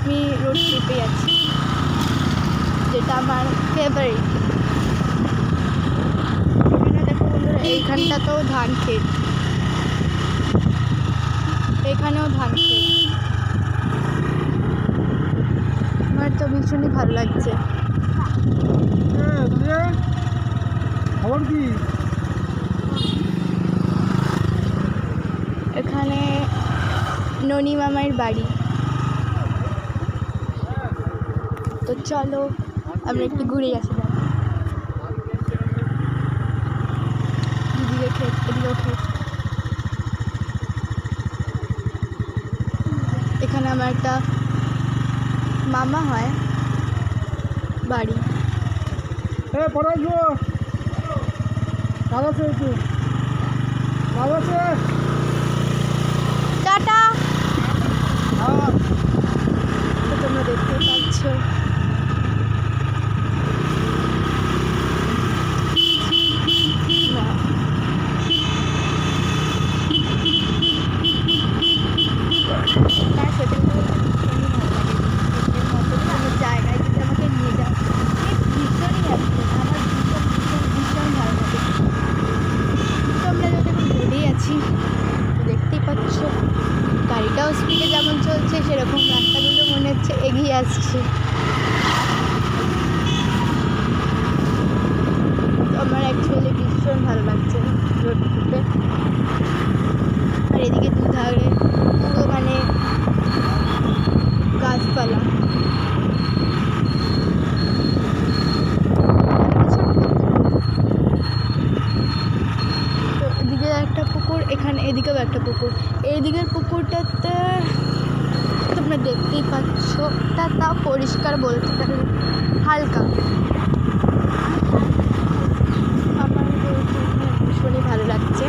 আমি রোড ট্রিপে যাচ্ছি, যেটা আমার ফেভারিট। এখানে দেখো বন্ধুরা, এইখানটাতেও ধান ক্ষেত, এখানেও ধান ক্ষেত। আমার তো ভীষণই ভালো লাগছে। খবর কি? এখানে ননি মামার বাড়ি। তো চলো আমরা একটু ঘুরে আসি। দিদিকে ক্ষেত, এদিকেও ক্ষেত। এখানে আমার একটা মামা হয় বাড়ি। পরে আসবো, কাজ আছে একটু, কাজ আছে। টাটা। হ্যাঁ, তো তোমরা দেখতে পাচ্ছ জায়গায় যদি আমাকে নিয়ে যাও, ভীষণই লাগছে আমার, ভীষণ ভালো লাগে। তো আমরা যখন ঘুরেই আছি, দেখতেই পাচ্ছ গাড়িটাও স্পিডে যেমন চলছে, সেরকম রাস্তাগুলো মনে হচ্ছে এগিয়ে আসছে। তো আমার অ্যাকচুয়ালি ভীষণ ভালো লাগছে রোড ট্রিপে। আর এদিকে দুধারে পুরো মানে গাছপালা। তো এদিকে একটা পুকুর, এখানে এদিকেও একটা পুকুর। এইদিকের পুকুরটাতে তোমরা দেখতেই পাচ্ছ, তাও পরিষ্কার বলতে পারি, হালকা। আমার ভীষণই ভালো লাগছে।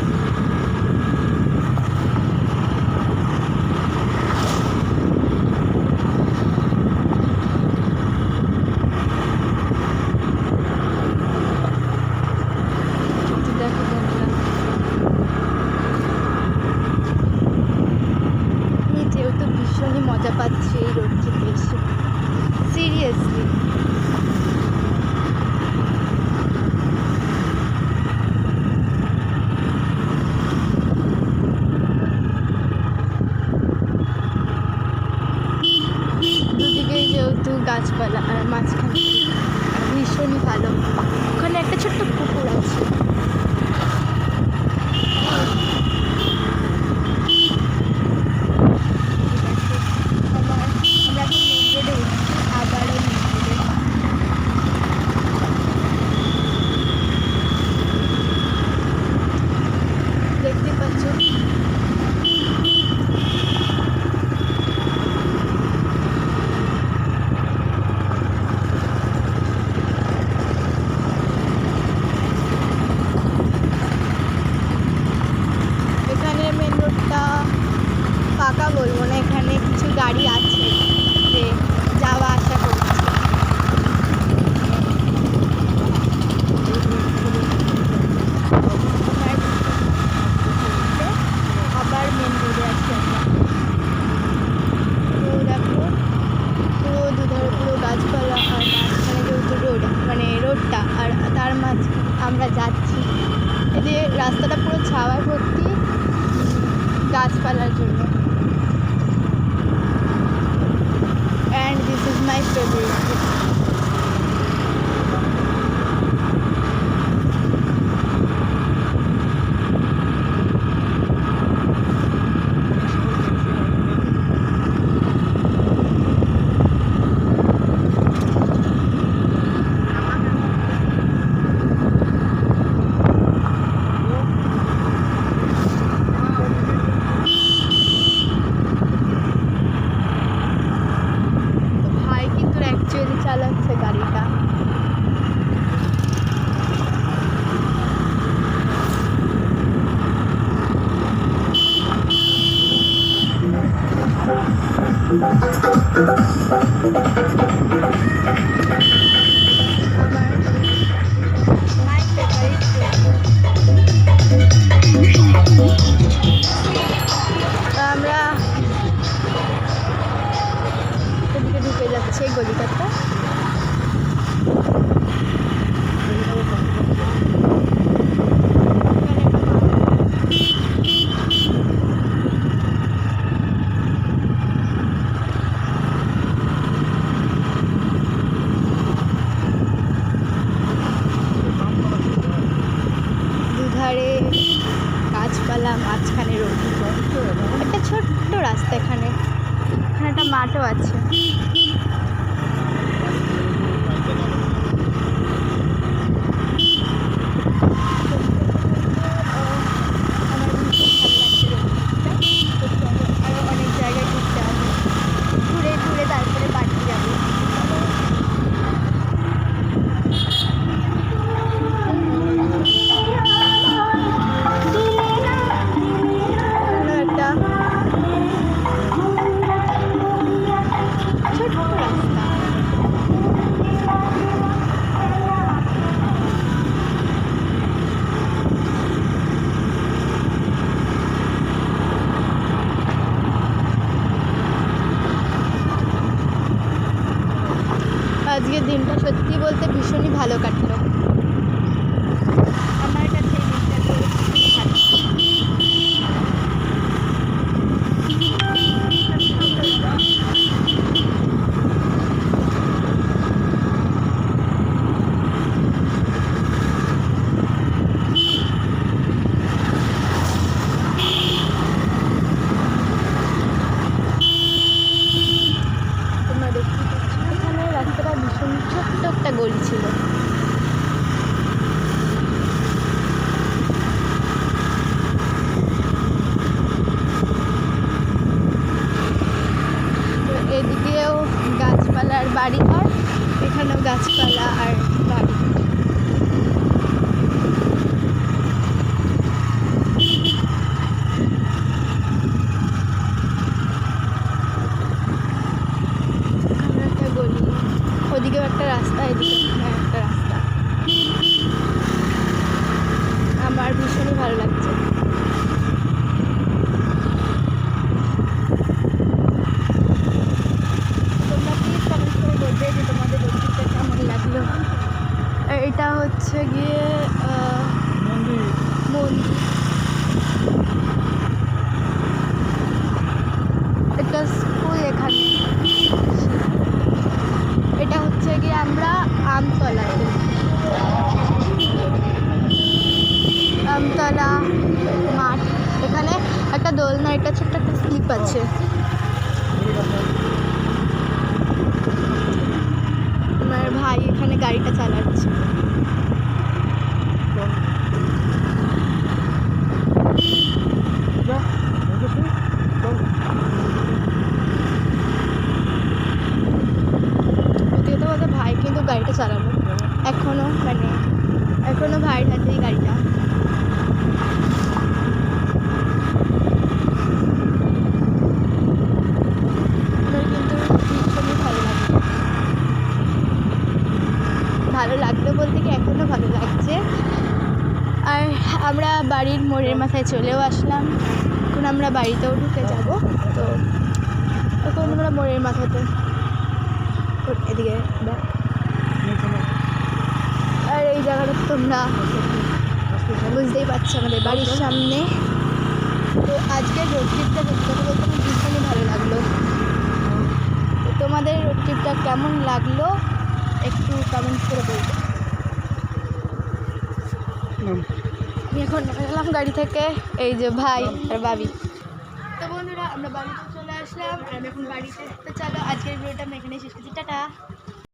দেখো বন্ধুরা, আমি যেহেতু ভীষণই মজা পাচ্ছি এই রোড ট্রিপে এসে, সিরিয়াসলি। দুদিকে যেহেতু গাছপালা আর মাঝখানে ভীষণই ভালো। ওখানে একটা ছোট্ট পুকুর আছে। আমরা এখন মেন রোডে উঠছি, আবারও মেন রোডে। দেখতে পাচ্ছ এখানে মেন রোডটা ফাঁকা বলবো না, এখানে কিছু গাড়ি আছে যে যাওয়া আসা করছে। আবার মেন রোডে আছি আমরা। তো দেখো পুরো দুধারে পুরো গাছপালা, আর মাঝখানে যেহেতু রোড, মানে রোডটা, আর তার মাঝখানে আমরা যাচ্ছি। এদিকে রাস্তাটা পুরো ছাওয়ায় ভর্তি গাছপালার জন্য। And this is my favorite. ভাই কিন্তু অ্যাকচুয়ালি চালাচ্ছে গাড়িটা। আমার মাই ফেভারিট। আমরা গলিটাটা। দুধারে গাছপালা, মাঝখানে রোড, একটা ছোট্ট রাস্তা। এখানে একটা মাঠও আছে। আমার ভীষণ ভালো লাগছে রোডটা। আরও অনেক জায়গায় ঘুরতে হবে, ঘুরে ঘুরে তারপরে বাড়ি যাবো। একটা ছোট্ট রাস্তা। আজকের দিনটা সত্যি বলতে ভীষণই ভালো কাটলো আমার কাছে। এই দিনটা তো তোমরা দেখতে পাচ্ছ এখানে রাস্তাটা ভীষণ ছোট্ট একটা গলি ছিল। তো এদিকেও গাছপালা আর বাড়ি ঘর, এখানেও গাছপালা আর বাড়ি। এখানে একটা গলি, ওদিকেও একটা রাস্তা, এদিকেও একটা রাস্তা। আমার ভীষণই ভালো লাগছে। তোমরা প্লিজ কমেন্ট করে বলবে যে তোমাদের রোডটা কেমন লাগলো। আর এটা হচ্ছে গিয়ে মন্দির। একটা স্কুল এখানে। এটা হচ্ছে গিয়ে আমরা আমতলাতে, আমতলা মাঠ। এখানে একটা দোলনা, একটা ছোট্ট একটা স্লিপ আছে। আমার ভাই এখানে গাড়িটা চালাচ্ছে। সত্যি কথা বলতে ভাই কিন্তু গাড়িটা চালাবো এখনো, মানে এখনো ভাইয়ের হাতেই গাড়িটা। আমার কিন্তু ভীষণই ভালো লাগছে। ভালো লাগলো বলতে কি এখনো ভালো লাগছে। আর আমরা বাড়ির মোড়ের মাথায় চলেও আসলাম। এখন আমরা বাড়িতেও ঢুকে যাব। তো এখন আমরা মোড়ের মাথাতে, এদিকে দেখ। আর এই জায়গাটা তোমরা বুঝতেই পারছো আমাদের বাড়ির সামনে। তো আজকের রোড ট্রিপটা সত্যি কথা বলতে আমার ভীষণই ভালো লাগলো। তো তোমাদের রোড ট্রিপটা কেমন লাগলো একটু কমেন্ট করে বলবে। আমি এখন নেমে গেলাম গাড়ি থেকে, এই যে ভাই আর ভাবি। তো বন্ধুরা আমরা বাড়িতে চলে আসলাম আর আমি এখন বাড়িতে। তো চলো আজকের ভিডিওটা আমি এখানে শেষ করছি। টাটা।